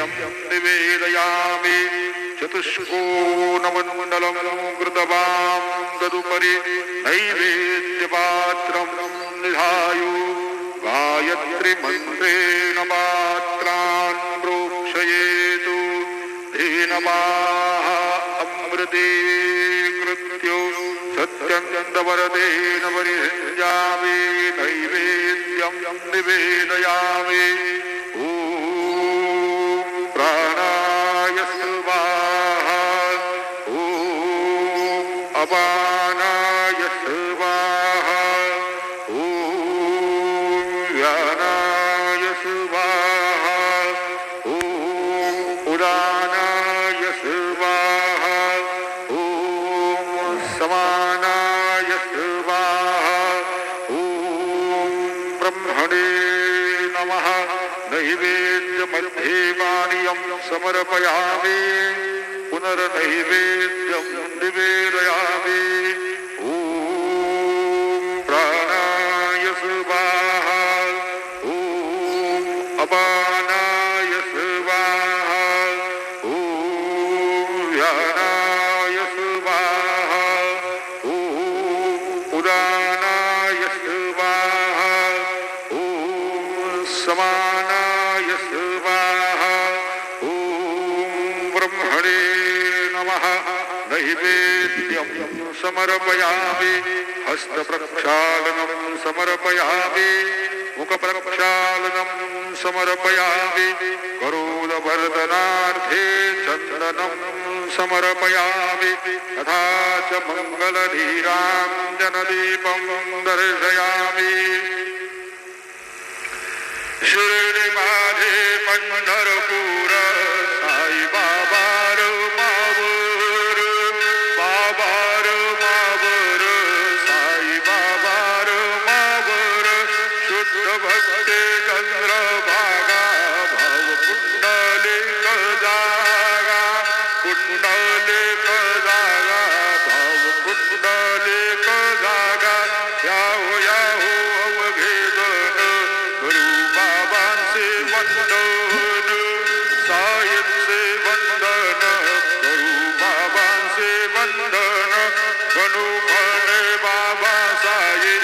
नैवेद्यं निवेदयामि चतुष्कोणमण्डलं कृतवां तदुपरि नैवेद्यपात्रं निधायो गायत्री मन्त्रेण पात्रान् प्रोक्षयेतु धेनवाः अमृते कृत्यो सत्यन्तवरदेन परिहृञ्जामि नैवेद्यं निवेदयामि ॐ प्राणाय स्वाहा ॐ अपानाय स्वाहा ॐ व्यानाय स्वाहा ॐ उदानाय स्वाहा ॐ समानाय स्वाहा ॐ ब्रह्मणे नमः नैवेद्यमध्ये पानीयं समर्पयामि पुनर्नैवेद्यं निवेदयामि ॐ प्राणाय स्वाहा ॐ अपानाय स्वाहा ॐ व्यानाय स्वाहा ॐ उदानाय स्वाहा ॐ समानाय स्वाहा ॐ ब्रह्मणे नमः नैवेद्यं समर्पयामि हस्तप्रक्षालनं समर्पयामि मुखप्रक्षालनं समर्पयामि करोदवर्धनार्थे चन्दनं समर्पयामि तथा च मङ्गलधीराञ्जनदीपं दर्शयामि शिर्डी माझे पंढरपूर साई बाबार मावर बाबार मावर साई बाबार मावर शुद्ध भक्ते चंद्रभागा भाव कुंडलिक जागा कुंडलिक जागा भाव कुंडलिक जागा याहो याहो अवघेदन गुरु बाबांचे वंदन साईंचे वंदन गुरु बाबांचे वंदन गणू म्हणे बाबा साई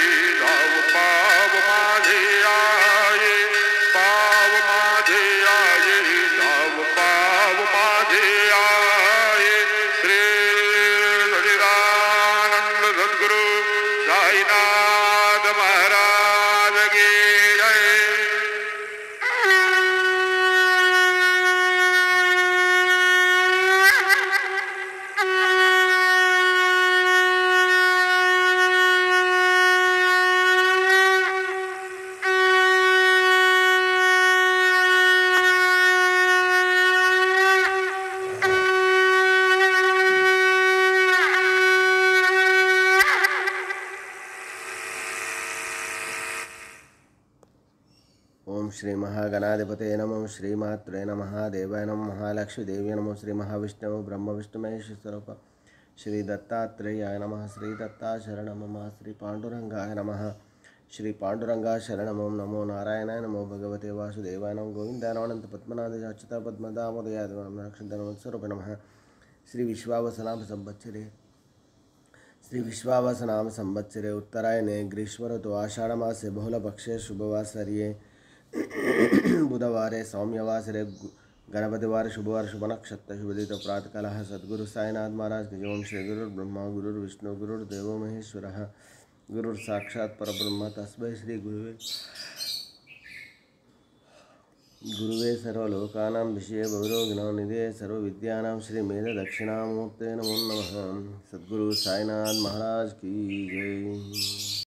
धाव पाव माझे आये पाव माझे आये धाव पाव माझे आये श्री सच्चिदानंद सद्गुरु साईनाथ महाराज की जय। ओम श्री महागणाधिपते नमः श्रीमात्रे नमः देवाय नमः महालक्ष्मी देवी नमः श्री महाविष्णु ब्रह्म विष्णु महेश स्वरूप श्री दत्तात्रेयाय नमः श्री दत्ता शरणं मम श्री पांडुरंगाय नमः श्री पांडुरंगा शरणं मम नमो नारायणाय नमो भगवते वासुदेवाय नमः गोविन्दाय नमः अनंत पद्मनाभ अच्युत पद्मदामोदयाय नमः नक्षत्रस्वरूप नमः श्री विश्वावसनाम संवत्सरे श्री विश्वावसनाम संवत्सरे उत्तरायणे ग्रीष्म ऋतु आषाढ़ मासे बहुलपक्षे शुभवासर्ये बुधवारे सौम्यवासरे गणपतिवार शुभवार शुभ नक्षत्र शुभदित प्रातःकाल सद्गुरु साईनाथ महाराज की ओम श्री गुरुर्ब्रह्मा गुरुर्विष्णु गुरुर्देवो महेश्वरः गुरुर्साक्षात् परब्रह्म तस्मै श्री गुरुवे सर्वलोकानां विषये भवरोगिणां निधये सर्वविद्यानां श्री मेध दक्षिणामूर्ते नमो नमः। सद्गुरु साईनाथ महाराज की जय।